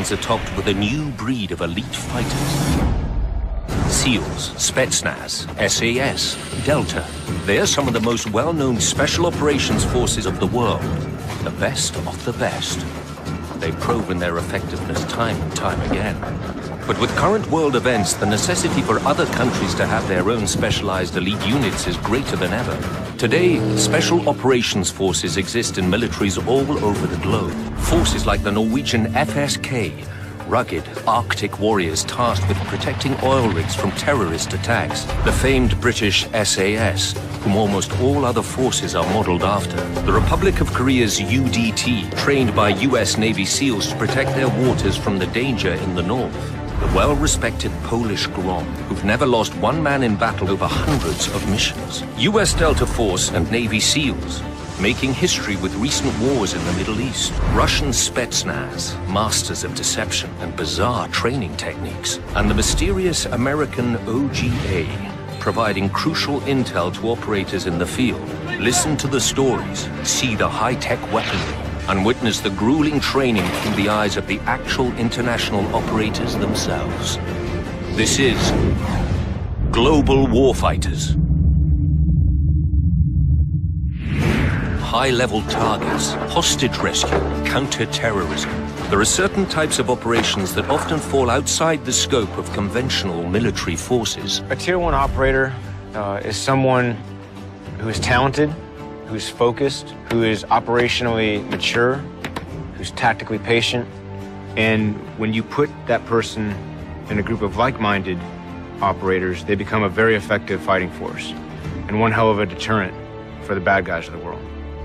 skies are topped with a new breed of elite fighters. SEALs, Spetsnaz, SAS, Delta. They're some of the most well-known special operations forces of the world. The best of the best. They've proven their effectiveness time and time again. But with current world events, the necessity for other countries to have their own specialized elite units is greater than ever. Today, special operations forces exist in militaries all over the globe. Forces like the Norwegian FSK, rugged Arctic warriors tasked with protecting oil rigs from terrorist attacks. The famed British SAS, whom almost all other forces are modeled after. The Republic of Korea's UDT, trained by US Navy SEALs to protect their waters from the danger in the north. The well-respected Polish GROM, who've never lost one man in battle over hundreds of missions. US Delta Force and Navy SEALs, making history with recent wars in the Middle East. Russian Spetsnaz, masters of deception and bizarre training techniques. And the mysterious American OGA, providing crucial intel to operators in the field. Listen to the stories, see the high-tech weaponry, and witness the grueling training through the eyes of the actual international operators themselves. This is Global Warfighters. High-level targets, hostage rescue, counter-terrorism. There are certain types of operations that often fall outside the scope of conventional military forces. A Tier 1 operator is someone who is talented, who's focused, who is operationally mature, who's tactically patient. And when you put that person in a group of like-minded operators, they become a very effective fighting force and one hell of a deterrent for the bad guys of the world.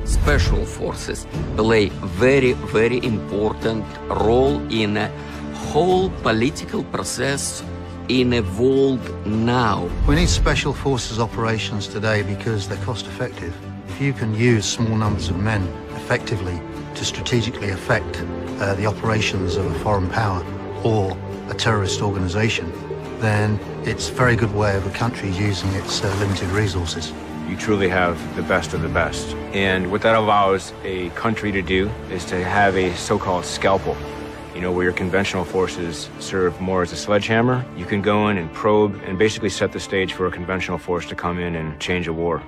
Special forces play very, very important role in a whole political process in a world now. We need special forces operations today because they're cost effective. If you can use small numbers of men effectively to strategically affect the operations of a foreign power or a terrorist organization, then it's a very good way of a country using its limited resources. You truly have the best of the best. And what that allows a country to do is to have a so-called scalpel. You know, where your conventional forces serve more as a sledgehammer, you can go in and probe and basically set the stage for a conventional force to come in and change a war.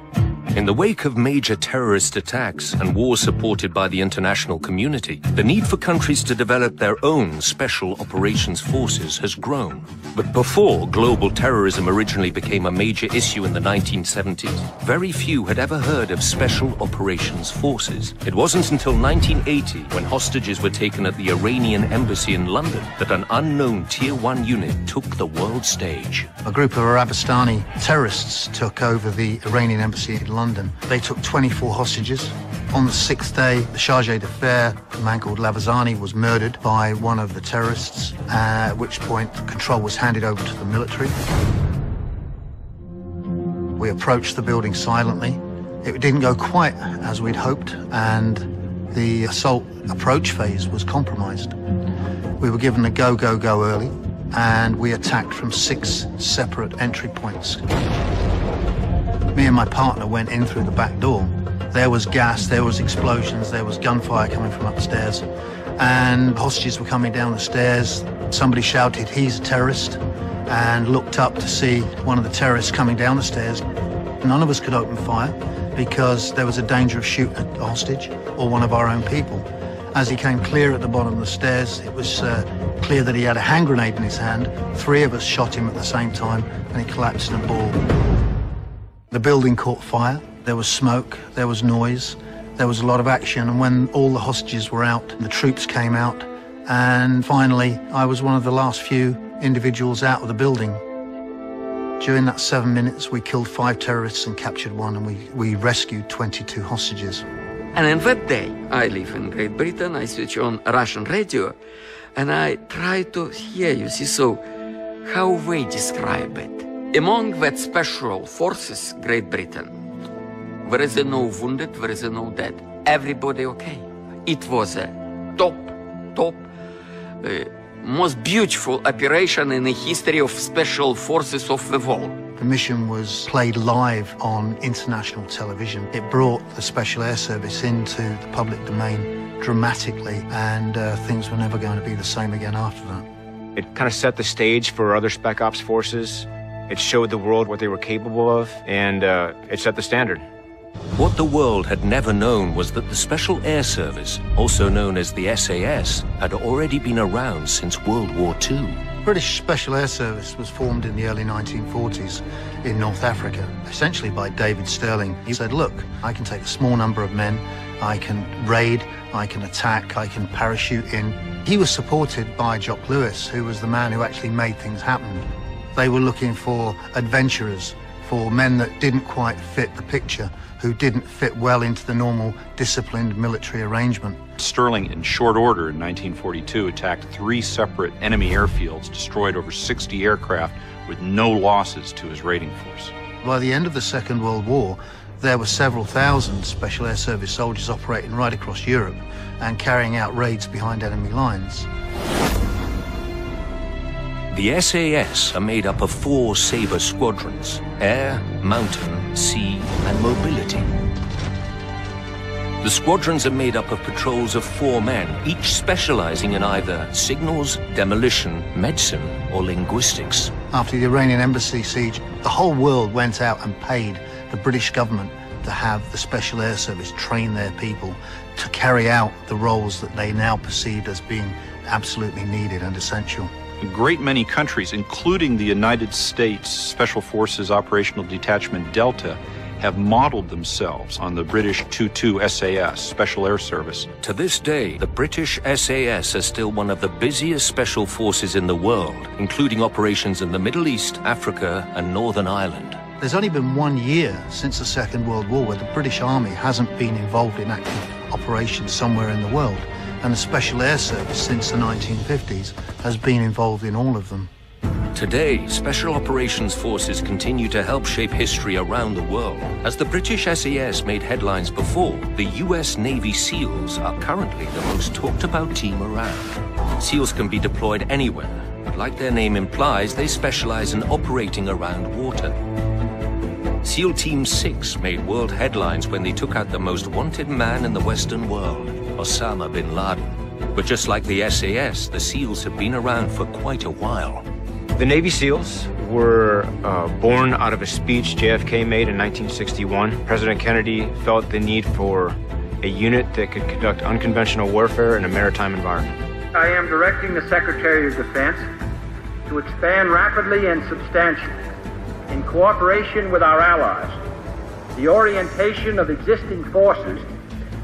In the wake of major terrorist attacks and wars supported by the international community, the need for countries to develop their own special operations forces has grown. But before global terrorism originally became a major issue in the 1970s, very few had ever heard of special operations forces. It wasn't until 1980, when hostages were taken at the Iranian embassy in London, that an unknown Tier 1 unit took the world stage. A group of Arabistani terrorists took over the Iranian embassy in London. They took 24 hostages. On the 6th day, the charge d'affaires, a man called Lavazani, was murdered by one of the terrorists, at which point control was handed over to the military. We approached the building silently. It didn't go quite as we'd hoped, and the assault approach phase was compromised. We were given a go early, and we attacked from 6 separate entry points. Me and my partner went in through the back door. There was gas, there was explosions, there was gunfire coming from upstairs, and hostages were coming down the stairs. Somebody shouted, "He's a terrorist," and looked up to see one of the terrorists coming down the stairs. None of us could open fire because there was a danger of shooting a hostage or one of our own people. As he came clear at the bottom of the stairs, it was clear that he had a hand grenade in his hand. 3 of us shot him at the same time, and he collapsed in a ball. The building caught fire, there was smoke, there was noise, there was a lot of action, and when all the hostages were out, the troops came out, and finally I was one of the last few individuals out of the building. During that 7 minutes, we killed 5 terrorists and captured 1, and we rescued 22 hostages. And in that day, I live in Great Britain, I switch on Russian radio, and I try to hear you, see, so how they describe it. Among that special forces, Great Britain, there is no wounded, there is no dead. Everybody okay. It was a top, most beautiful operation in the history of special forces of the world. The mission was played live on international television. It brought the Special Air Service into the public domain dramatically, and things were never going to be the same again after that. It kind of set the stage for other Spec Ops forces. It showed the world what they were capable of, and it set the standard. What the world had never known was that the Special Air Service, also known as the SAS, had already been around since World War II. British Special Air Service was formed in the early 1940s in North Africa, essentially by David Stirling. He said, look, I can take a small number of men, I can raid, I can attack, I can parachute in. He was supported by Jock Lewis, who was the man who actually made things happen. They were looking for adventurers, for men that didn't quite fit the picture, who didn't fit well into the normal disciplined military arrangement. Stirling, in short order in 1942, attacked 3 separate enemy airfields, destroyed over 60 aircraft with no losses to his raiding force. By the end of the Second World War, there were several thousand Special Air Service soldiers operating right across Europe and carrying out raids behind enemy lines. The SAS are made up of 4 Sabre squadrons: air, mountain, sea, and mobility. The squadrons are made up of patrols of 4 men, each specializing in either signals, demolition, medicine, or linguistics. After the Iranian embassy siege, the whole world went out and paid the British government to have the Special Air Service train their people to carry out the roles that they now perceived as being absolutely needed and essential. A great many countries, including the United States Special Forces Operational Detachment Delta, have modeled themselves on the British 2-2 SAS, Special Air Service. To this day, the British SAS are still one of the busiest special forces in the world, including operations in the Middle East, Africa, and Northern Ireland. There's only been 1 year since the Second World War where the British Army hasn't been involved in active operations somewhere in the world, and the Special Air Service since the 1950s has been involved in all of them. Today, Special Operations Forces continue to help shape history around the world. As the British SAS made headlines before, the US Navy SEALs are currently the most talked about team around. SEALs can be deployed anywhere, but like their name implies, they specialize in operating around water. SEAL Team 6 made world headlines when they took out the most wanted man in the Western world, Osama bin Laden. But just like the SAS, the SEALs have been around for quite a while. The Navy SEALs were born out of a speech JFK made in 1961. President Kennedy felt the need for a unit that could conduct unconventional warfare in a maritime environment. I am directing the Secretary of Defense to expand rapidly and substantially, in cooperation with our allies, the orientation of existing forces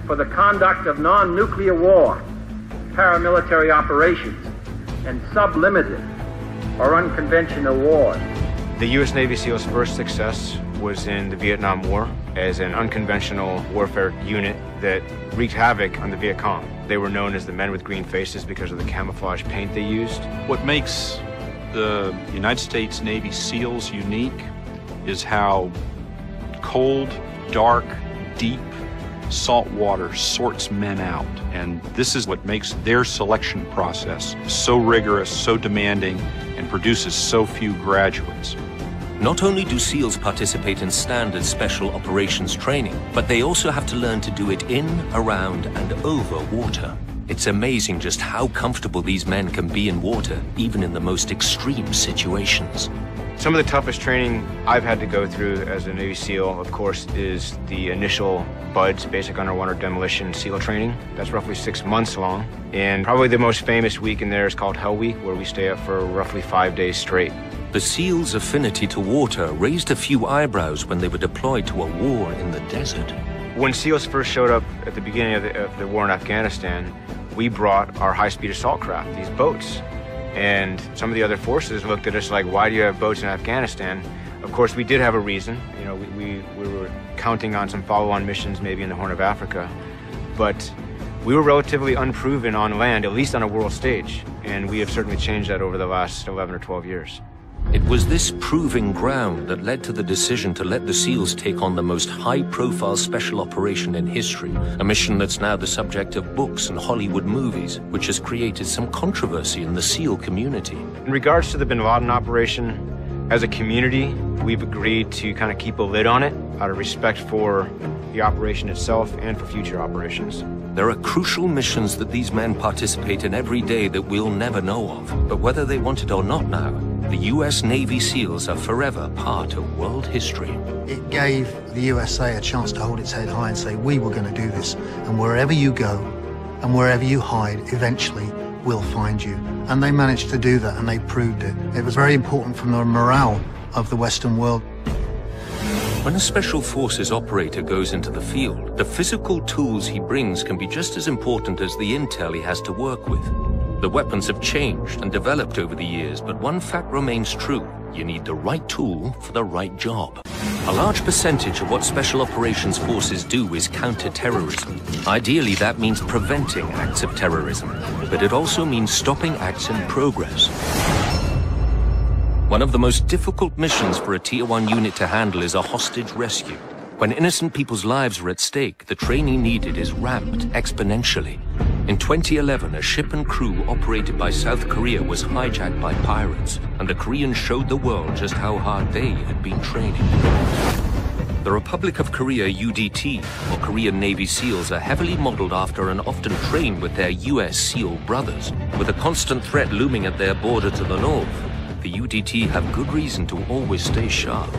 for the conduct of non-nuclear war, paramilitary operations, and sublimited or unconventional wars. The U.S. Navy SEALs' first success was in the Vietnam War as an unconventional warfare unit that wreaked havoc on the Viet Cong. They were known as the men with green faces because of the camouflage paint they used. What makes the United States Navy SEALs unique is how cold, dark, deep, salt water sorts men out. And this is what makes their selection process so rigorous, so demanding, and produces so few graduates. Not only do SEALs participate in standard special operations training, but they also have to learn to do it in, around, and over water. It's amazing just how comfortable these men can be in water, even in the most extreme situations. Some of the toughest training I've had to go through as a Navy SEAL, of course, is the initial BUDS, Basic Underwater Demolition SEAL training. That's roughly 6 months long. And probably the most famous week in there is called Hell Week, where we stay up for roughly 5 days straight. The SEALs' affinity to water raised a few eyebrows when they were deployed to a war in the desert. When SEALs first showed up at the beginning of the war in Afghanistan, we brought our high-speed assault craft, these boats. And some of the other forces looked at us like, why do you have boats in Afghanistan? Of course, we did have a reason. You know, we were counting on some follow-on missions maybe in the Horn of Africa. But we were relatively unproven on land, at least on a world stage. And we have certainly changed that over the last 11 or 12 years. It was this proving ground that led to the decision to let the SEALs take on the most high-profile special operation in history, a mission that's now the subject of books and Hollywood movies, which has created some controversy in the SEAL community. In regards to the bin Laden operation, As a community, we've agreed to kind of keep a lid on it out of respect for the operation itself and for future operations. There are crucial missions that these men participate in every day that we'll never know of. But whether they want it or not now, the U.S. Navy SEALs are forever part of world history. It gave the USA a chance to hold its head high and say, we were going to do this. And wherever you go and wherever you hide, eventually we'll find you. And they managed to do that, and they proved it. It was very important for the morale of the Western world. When a Special Forces operator goes into the field, the physical tools he brings can be just as important as the intel he has to work with. The weapons have changed and developed over the years, but one fact remains true. You need the right tool for the right job. A large percentage of what Special Operations Forces do is counter-terrorism. Ideally, that means preventing acts of terrorism, but it also means stopping acts in progress. One of the most difficult missions for a Tier 1 unit to handle is a hostage rescue. When innocent people's lives are at stake, the training needed is ramped exponentially. In 2011, a ship and crew operated by South Korea was hijacked by pirates, and the Koreans showed the world just how hard they had been training. The Republic of Korea UDT, or Korean Navy SEALs, are heavily modeled after and often trained with their US SEAL brothers. With a constant threat looming at their border to the north, the UDT have good reason to always stay sharp.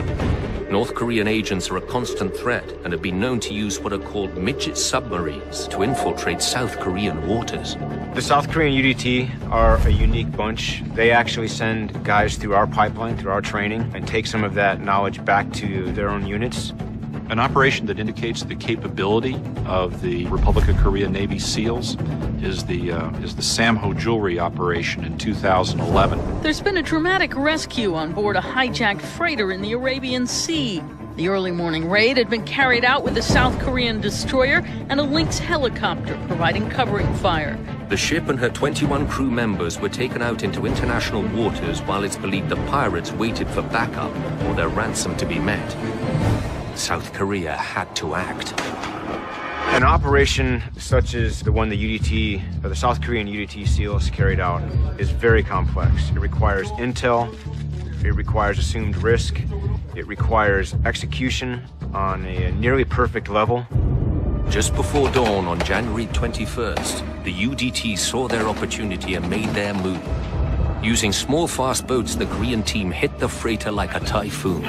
North Korean agents are a constant threat and have been known to use what are called midget submarines to infiltrate South Korean waters. The South Korean UDT are a unique bunch. They actually send guys through our pipeline, through our training, and take some of that knowledge back to their own units. An operation that indicates the capability of the Republic of Korea Navy SEALs is the Samho Jewelry operation in 2011. There's been a dramatic rescue on board a hijacked freighter in the Arabian Sea. The early morning raid had been carried out with a South Korean destroyer and a Lynx helicopter providing covering fire. The ship and her 21 crew members were taken out into international waters while it's believed the pirates waited for backup or their ransom to be met. South Korea had to act. An operation such as the one the UDT, or the South Korean UDT SEALs carried out, is very complex. It requires intel, it requires assumed risk, it requires execution on a nearly perfect level. Just before dawn on January 21st, the UDT saw their opportunity and made their move. Using small, fast boats, the Korean team hit the freighter like a typhoon.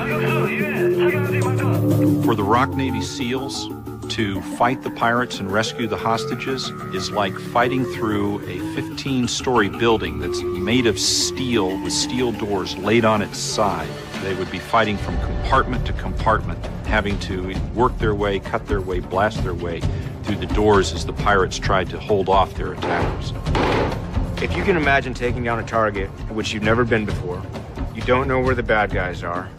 For the ROK Navy SEALs, to fight the pirates and rescue the hostages is like fighting through a 15-story building that's made of steel with steel doors laid on its side. They would be fighting from compartment to compartment, having to work their way, cut their way, blast their way through the doors as the pirates tried to hold off their attackers. If you can imagine taking down a target in which you've never been before, you don't know where the bad guys are,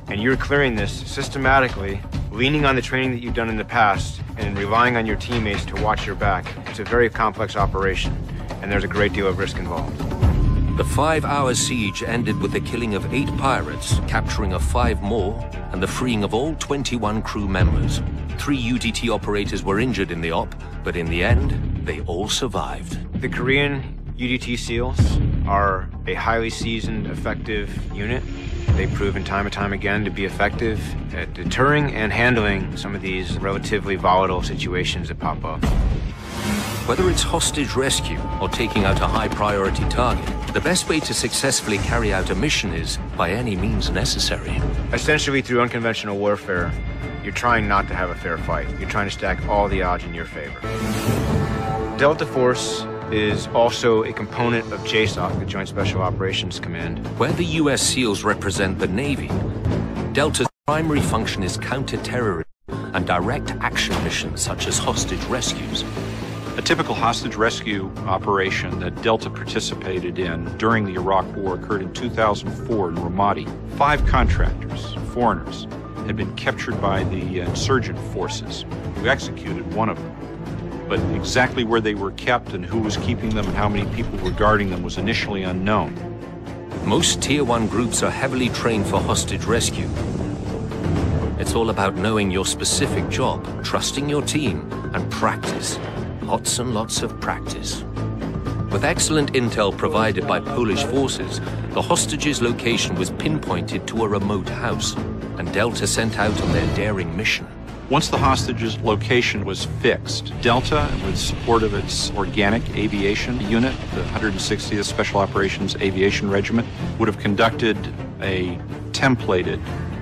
and you're clearing this systematically, leaning on the training that you've done in the past and relying on your teammates to watch your back, it's a very complex operation, and there's a great deal of risk involved. The 5-hour siege ended with the killing of 8 pirates, capturing of 5 more, and the freeing of all 21 crew members. 3 UDT operators were injured in the op, but in the end, they all survived. The Korean UDT SEALs are a highly seasoned, effective unit. They've proven time and time again to be effective at deterring and handling some of these relatively volatile situations that pop up. Whether it's hostage rescue or taking out a high-priority target, the best way to successfully carry out a mission is by any means necessary. Essentially, through unconventional warfare, you're trying not to have a fair fight. You're trying to stack all the odds in your favor. Delta Force is also a component of JSOC, the Joint Special Operations Command. Where the U.S. SEALs represent the Navy, Delta's primary function is counter-terrorism and direct action missions such as hostage rescues. A typical hostage rescue operation that Delta participated in during the Iraq War occurred in 2004 in Ramadi. 5 contractors, foreigners, had been captured by the insurgent forces, who executed one of them. But exactly where they were kept and who was keeping them and how many people were guarding them was initially unknown. Most Tier 1 groups are heavily trained for hostage rescue. It's all about knowing your specific job, trusting your team, and practice. Lots and lots of practice. With excellent intel provided by Polish forces, the hostages' location was pinpointed to a remote house, and Delta sent out on their daring mission. Once the hostages' location was fixed, Delta, with support of its organic aviation unit, the 160th Special Operations Aviation Regiment, would have conducted a templated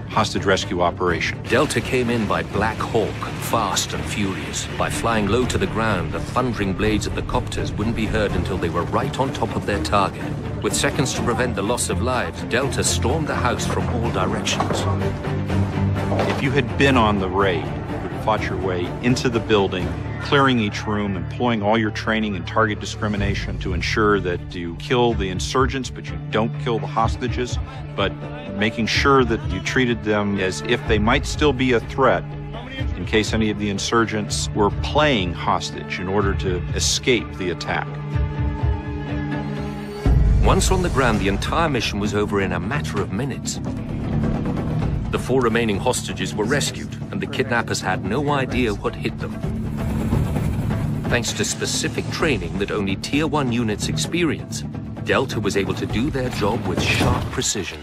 hostage rescue operation. Delta came in by Black Hawk, fast and furious. By flying low to the ground, the thundering blades of the copters wouldn't be heard until they were right on top of their target. With seconds to prevent the loss of lives, Delta stormed the house from all directions. If you had been on the raid, you would have fought your way into the building, clearing each room, employing all your training and target discrimination to ensure that you kill the insurgents, but you don't kill the hostages, but making sure that you treated them as if they might still be a threat in case any of the insurgents were playing hostage in order to escape the attack. Once on the ground, the entire mission was over in a matter of minutes. The 4 remaining hostages were rescued, and the kidnappers had no idea what hit them. Thanks to specific training that only Tier 1 units experience, Delta was able to do their job with sharp precision.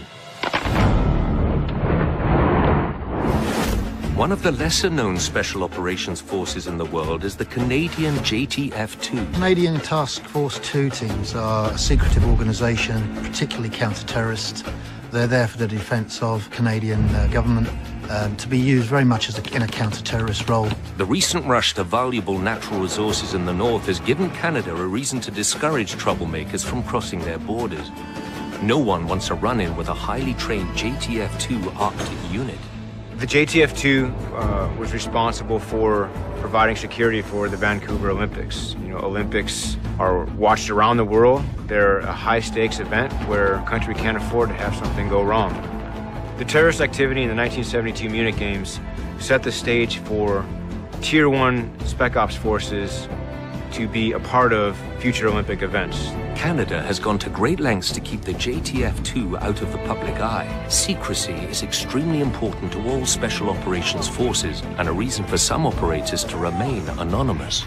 One of the lesser-known Special Operations Forces in the world is the Canadian JTF-2. Canadian Task Force 2 teams are a secretive organisation, particularly counter-terrorist. They're there for the defence of Canadian government, to be used very much as in a counter-terrorist role. The recent rush to valuable natural resources in the north has given Canada a reason to discourage troublemakers from crossing their borders. No one wants a run-in with a highly trained JTF-2 Arctic unit. The JTF-2 was responsible for providing security for the Vancouver Olympics. You know, Olympics are watched around the world. They're a high-stakes event where a country can't afford to have something go wrong. The terrorist activity in the 1972 Munich Games set the stage for Tier 1 Spec Ops forces to be a part of future Olympic events. Canada has gone to great lengths to keep the JTF-2 out of the public eye. Secrecy is extremely important to all Special Operations Forces and a reason for some operators to remain anonymous.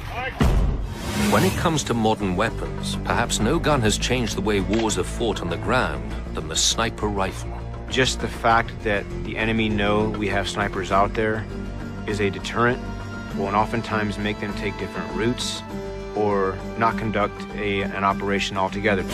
When it comes to modern weapons, perhaps no gun has changed the way wars are fought on the ground than the sniper rifle. Just the fact that the enemy know we have snipers out there is a deterrent, will oftentimes make them take different routes or not conduct an operation altogether.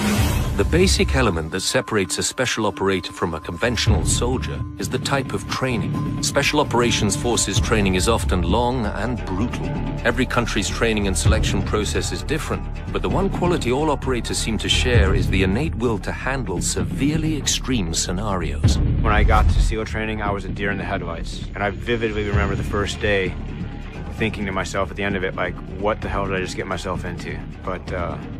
The basic element that separates a special operator from a conventional soldier is the type of training. Special Operations Forces training is often long and brutal. Every country's training and selection process is different, but the one quality all operators seem to share is the innate will to handle severely extreme scenarios. When I got to SEAL training, I was a deer in the headlights, and I vividly remember the first day thinking to myself at the end of it, like, what the hell did I just get myself into? But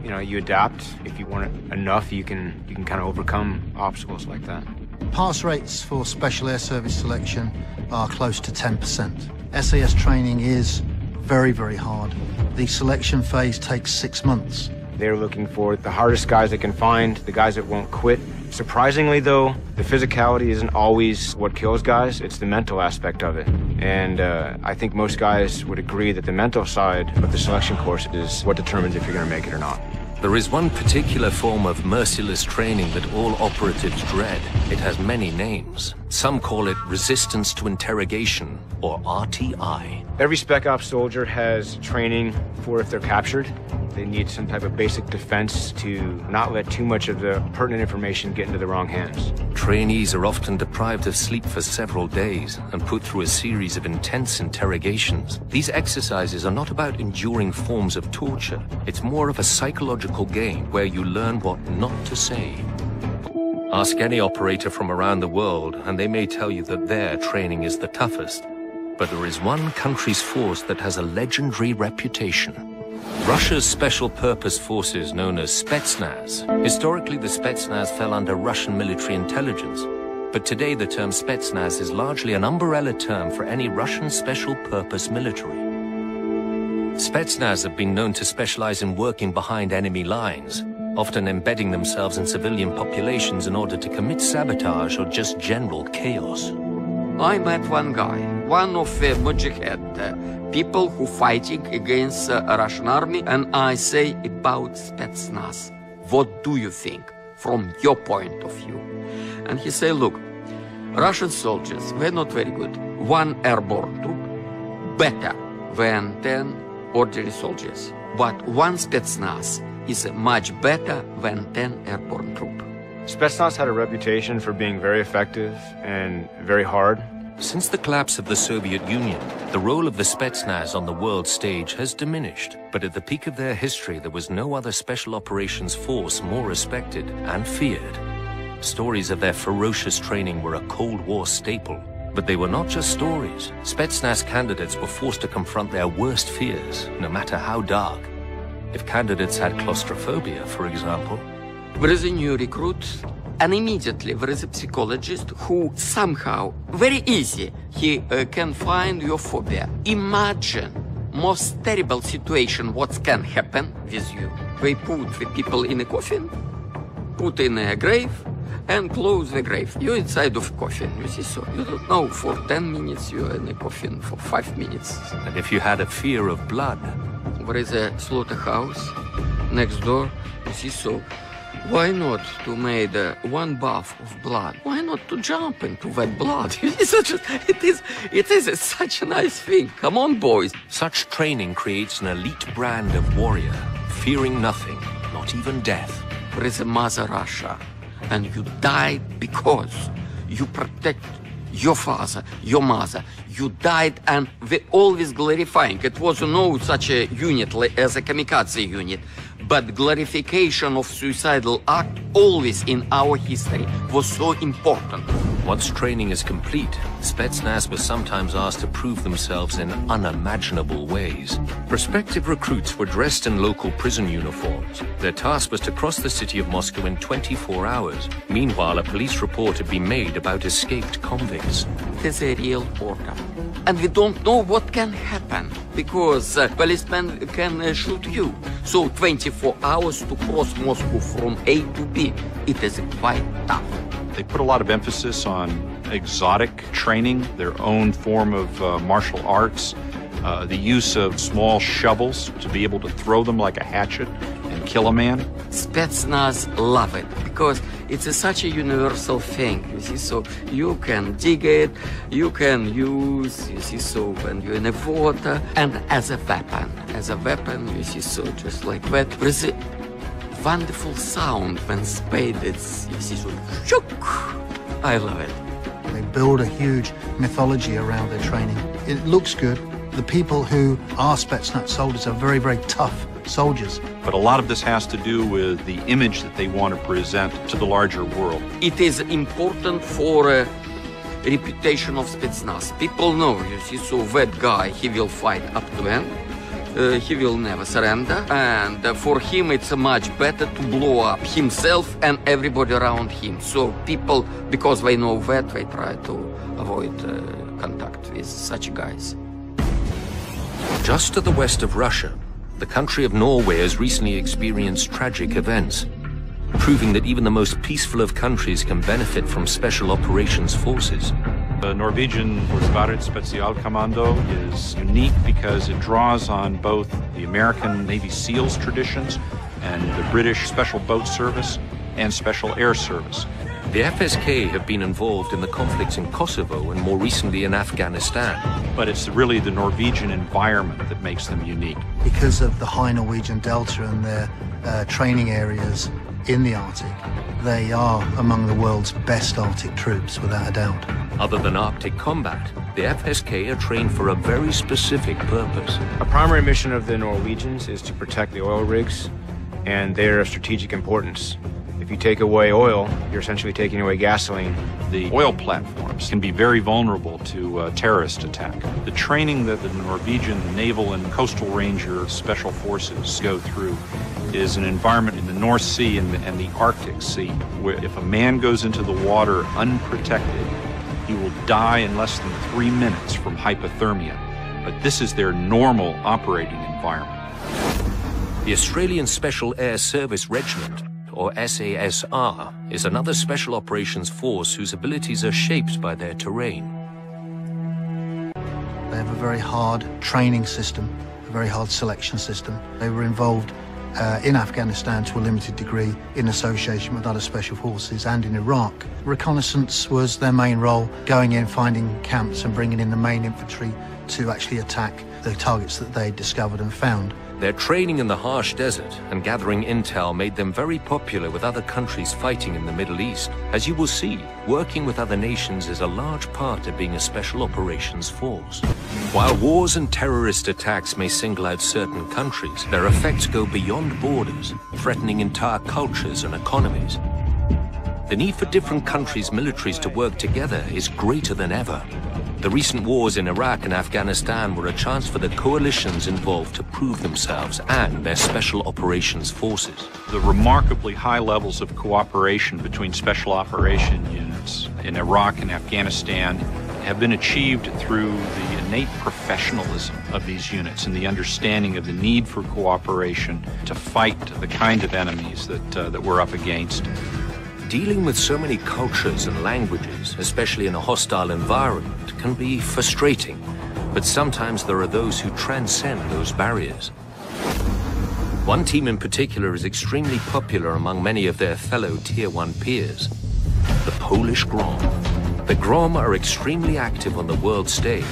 you know, you adapt. If you want it enough, you can kind of overcome obstacles like that. Pass rates for Special Air Service selection are close to 10%. SAS training is very, very hard. The selection phase takes 6 months. They're looking for the hardest guys they can find, the guys that won't quit. Surprisingly, though, the physicality isn't always what kills guys. It's the mental aspect of it. And I think most guys would agree that the mental side of the selection course is what determines if you're going to make it or not. There is one particular form of merciless training that all operatives dread. It has many names. Some call it resistance to interrogation, or RTI. Every Spec Ops soldier has training for if they're captured. They need some type of basic defense to not let too much of the pertinent information get into the wrong hands. Trainees are often deprived of sleep for several days and put through a series of intense interrogations. These exercises are not about enduring forms of torture. It's more of a psychological game where you learn what not to say. Ask any operator from around the world and they may tell you that their training is the toughest. But there is one country's force that has a legendary reputation. Russia's special purpose forces known as Spetsnaz. Historically, the Spetsnaz fell under Russian military intelligence, but today the term Spetsnaz is largely an umbrella term for any Russian special purpose military. Spetsnaz have been known to specialize in working behind enemy lines, often embedding themselves in civilian populations in order to commit sabotage or just general chaos. I met one guy, one of Mujahid people who fighting against Russian army, and I say about Spetsnaz. What do you think from your point of view? And he say, look, Russian soldiers were not very good. One airborne troop better than 10 ordinary soldiers. But one Spetsnaz is much better than 10 airborne troop. Spetsnaz had a reputation for being very effective and very hard. Since the collapse of the Soviet Union, the role of the Spetsnaz on the world stage has diminished. But at the peak of their history, there was no other special operations force more respected and feared. Stories of their ferocious training were a Cold War staple. But they were not just stories. Spetsnaz candidates were forced to confront their worst fears, no matter how dark. If candidates had claustrophobia, for example. There is a new recruit, and immediately there is a psychologist who somehow, very easy, he can find your phobia. Imagine most terrible situation what can happen with you. They put the people in a coffin, put in a grave, and close the grave. You're inside of a coffin, you see, so you don't know, for 10 minutes you're in a coffin, for 5 minutes. And if you had a fear of blood? There is a slaughterhouse next door, you see, so why not to make one bath of blood? Why not to jump into that blood? It is such a nice thing. Come on, boys. Such training creates an elite brand of warrior, fearing nothing, not even death. There is a Mother Russia, and you died because you protect your father, your mother. You died, and they always glorifying. It was no such a unit as a kamikaze unit, but glorification of suicidal act always in our history was so important. Once training is complete, Spetsnaz was sometimes asked to prove themselves in unimaginable ways. Prospective recruits were dressed in local prison uniforms. Their task was to cross the city of Moscow in 24 hours. Meanwhile, a police report had been made about escaped convicts. It is a real order. And we don't know what can happen, because policemen can shoot you. So 24 hours to cross Moscow from A to B, it is quite tough. They put a lot of emphasis on exotic training, their own form of martial arts, the use of small shovels to be able to throw them like a hatchet and kill a man. Spetsnaz love it because it's such a universal thing, you see, so you can dig it, you can use, you see, so when you're in the water, and as a weapon, you see, so just like that. There's a wonderful sound when spade is, you see, so shook. I love it. They build a huge mythology around their training. It looks good. The people who are Spetsnaz soldiers are very, very tough soldiers. But a lot of this has to do with the image that they want to present to the larger world. It is important for reputation of Spetsnaz. People know, you see, so that guy, he will fight up to end. He will never surrender, and for him it's much better to blow up himself and everybody around him. So people, because they know that, they try to avoid contact with such guys. Just to the west of Russia, the country of Norway has recently experienced tragic events, proving that even the most peaceful of countries can benefit from special operations forces. The Norwegian Forsvaret Spesialkommando is unique because it draws on both the American Navy SEALs traditions and the British Special Boat Service and Special Air Service. The FSK have been involved in the conflicts in Kosovo and more recently in Afghanistan. But it's really the Norwegian environment that makes them unique. Because of the high Norwegian Delta and their training areas in the Arctic, they are among the world's best Arctic troops, without a doubt. Other than Arctic combat, the FSK are trained for a very specific purpose. A primary mission of the Norwegians is to protect the oil rigs, and they're of strategic importance. If you take away oil, you're essentially taking away gasoline. The oil platforms can be very vulnerable to terrorist attack. The training that the Norwegian Naval and Coastal Ranger Special Forces go through is an environment in the North Sea and the Arctic Sea, where if a man goes into the water unprotected, he will die in less than 3 minutes from hypothermia. But this is their normal operating environment. The Australian Special Air Service Regiment, or SASR, is another special operations force whose abilities are shaped by their terrain. They have a very hard training system, a very hard selection system. They were involved in Afghanistan to a limited degree in association with other special forces and in Iraq. Reconnaissance was their main role, going in, finding camps and bringing in the main infantry to actually attack the targets that they discovered and found. Their training in the harsh desert and gathering intel made them very popular with other countries fighting in the Middle East. As you will see, working with other nations is a large part of being a special operations force. While wars and terrorist attacks may single out certain countries, their effects go beyond borders, threatening entire cultures and economies. The need for different countries' militaries to work together is greater than ever. The recent wars in Iraq and Afghanistan were a chance for the coalitions involved to prove themselves and their special operations forces. The remarkably high levels of cooperation between special operation units in Iraq and Afghanistan have been achieved through the innate professionalism of these units and the understanding of the need for cooperation to fight the kind of enemies that we're up against. Dealing with so many cultures and languages, especially in a hostile environment, can be frustrating, but sometimes there are those who transcend those barriers. One team in particular is extremely popular among many of their fellow Tier 1 peers, the Polish Grom. The Grom are extremely active on the world stage.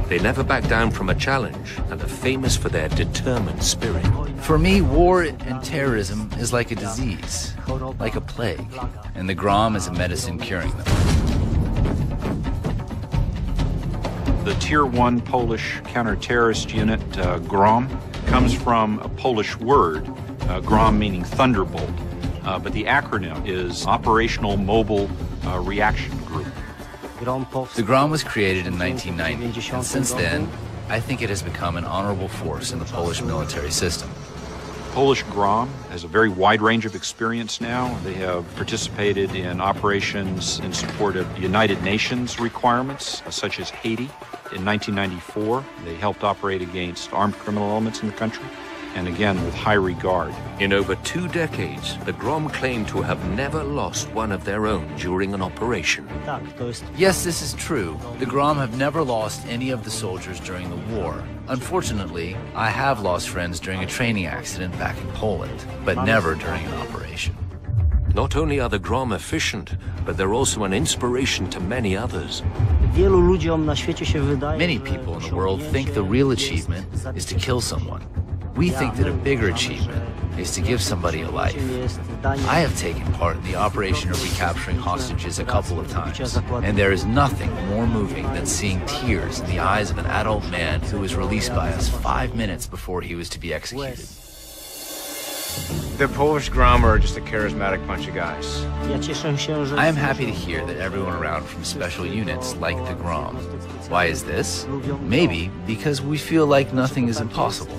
They never back down from a challenge and are famous for their determined spirit. For me, war and terrorism is like a disease, like a plague, and the Grom is a medicine curing them. The Tier 1 Polish counter-terrorist unit, Grom, comes from a Polish word, Grom meaning thunderbolt, but the acronym is Operational Mobile Reaction Group. The Grom was created in 1990, and since then, I think it has become an honorable force in the Polish military system. Polish Grom has a very wide range of experience now. They have participated in operations in support of United Nations requirements, such as Haiti. In 1994, they helped operate against armed criminal elements in the country, and again with high regard. In over 2 decades, the Grom claim to have never lost one of their own during an operation. Yes, this is true. The Grom have never lost any of the soldiers during the war. Unfortunately, I have lost friends during a training accident back in Poland, but never during an operation. Not only are the Grom efficient, but they're also an inspiration to many others. Many people in the world think the real achievement is to kill someone. We think that a bigger achievement is to give somebody a life. I have taken part in the operation of recapturing hostages a couple of times, and there is nothing more moving than seeing tears in the eyes of an adult man who was released by us 5 minutes before he was to be executed. The Polish Grom are just a charismatic bunch of guys. I am happy to hear that everyone around from special units like the Grom. Why is this? Maybe because we feel like nothing is impossible.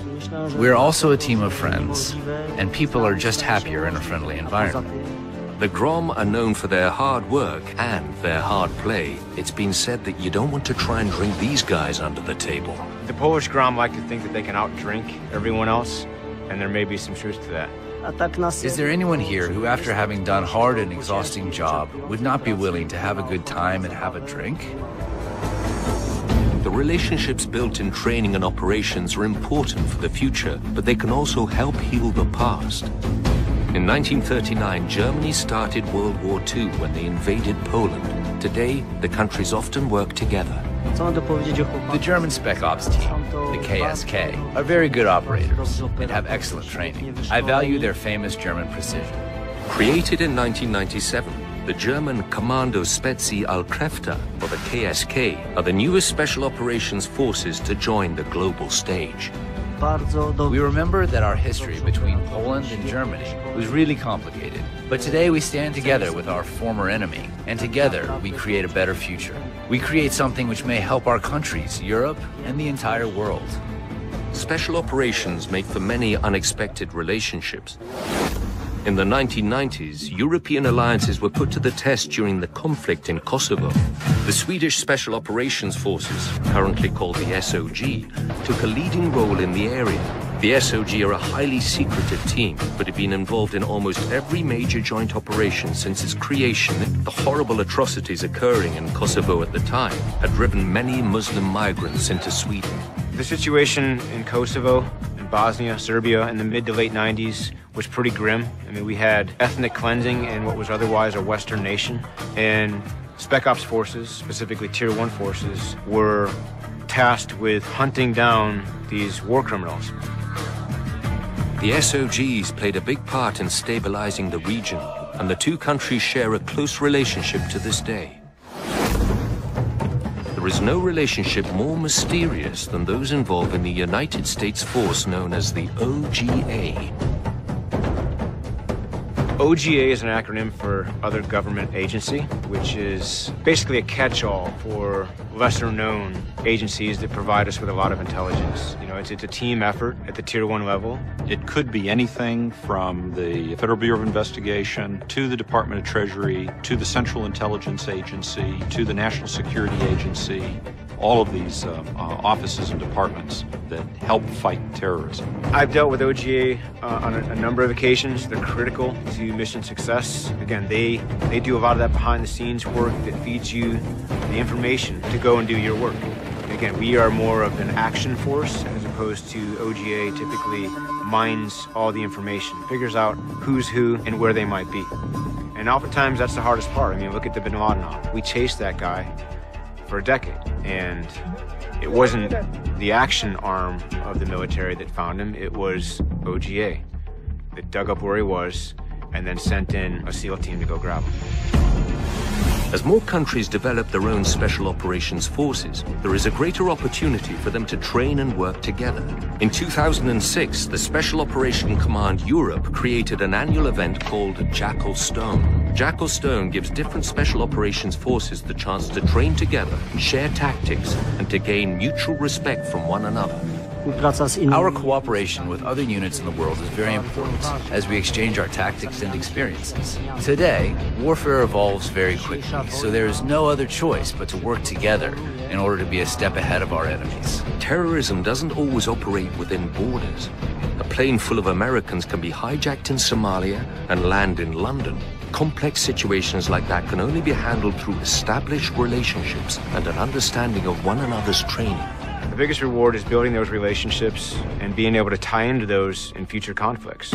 We're also a team of friends, and people are just happier in a friendly environment. The Grom are known for their hard work and their hard play. It's been said that you don't want to try and drink these guys under the table. The Polish Grom like to think that they can outdrink everyone else, and there may be some truth to that. Is there anyone here who, after having done a hard and exhausting job, would not be willing to have a good time and have a drink? The relationships built in training and operations are important for the future, but they can also help heal the past. In 1939, Germany started World War II when they invaded Poland. Today, the countries often work together. The German Spec Ops team, the KSK, are very good operators and have excellent training. I value their famous German precision. Created in 1997, the German Kommando Spezialkräfte, or the KSK, are the newest special operations forces to join the global stage. We remember that our history between Poland and Germany was really complicated, but today we stand together with our former enemy, and together we create a better future. We create something which may help our countries, Europe, and the entire world. Special operations make for many unexpected relationships. In the 1990s, European alliances were put to the test during the conflict in Kosovo. The Swedish Special Operations Forces, currently called the SOG, took a leading role in the area. The SOG are a highly secretive team, but have been involved in almost every major joint operation since its creation. The horrible atrocities occurring in Kosovo at the time had driven many Muslim migrants into Sweden. The situation in Kosovo, in Bosnia, Serbia in the mid to late 90s was pretty grim. I mean, we had ethnic cleansing in what was otherwise a Western nation, and Spec Ops forces, specifically Tier 1 forces, were tasked with hunting down these war criminals. The SOGs played a big part in stabilizing the region, and the two countries share a close relationship to this day. There is no relationship more mysterious than those involved in the United States force known as the OGA. OGA is an acronym for Other Government Agency, which is basically a catch-all for lesser-known agencies that provide us with a lot of intelligence. You know, it's a team effort at the Tier 1 level. It could be anything from the Federal Bureau of Investigation to the Department of Treasury to the Central Intelligence Agency to the National Security Agency. All of these offices and departments that help fight terrorism. I've dealt with OGA on a number of occasions. They're critical to mission success. Again, they do a lot of that behind-the-scenes work that feeds you the information to go and do your work. Again, we are more of an action force as opposed to OGA typically mines all the information, figures out who's who and where they might be. And oftentimes that's the hardest part. I mean, look at the Bin Laden op. We chased that guy for a decade, and it wasn't the action arm of the military that found him, it was OGA that dug up where he was and then sent in a SEAL team to go grab him. As more countries develop their own special operations forces, there is a greater opportunity for them to train and work together. In 2006, the Special Operation Command Europe created an annual event called Jackal Stone. Jackal Stone gives different special operations forces the chance to train together, share tactics, and to gain mutual respect from one another. Our cooperation with other units in the world is very important as we exchange our tactics and experiences. Today, warfare evolves very quickly, so there is no other choice but to work together in order to be a step ahead of our enemies. Terrorism doesn't always operate within borders. A plane full of Americans can be hijacked in Somalia and land in London. Complex situations like that can only be handled through established relationships and an understanding of one another's training. The biggest reward is building those relationships and being able to tie into those in future conflicts.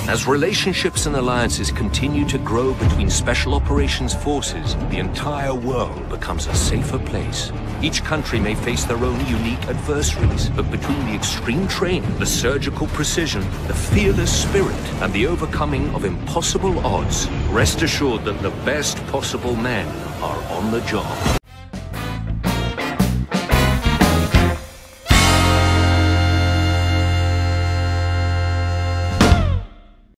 As relationships and alliances continue to grow between special operations forces, the entire world becomes a safer place. Each country may face their own unique adversaries, but between the extreme training, the surgical precision, the fearless spirit, and the overcoming of impossible odds, rest assured that the best possible men are on the job.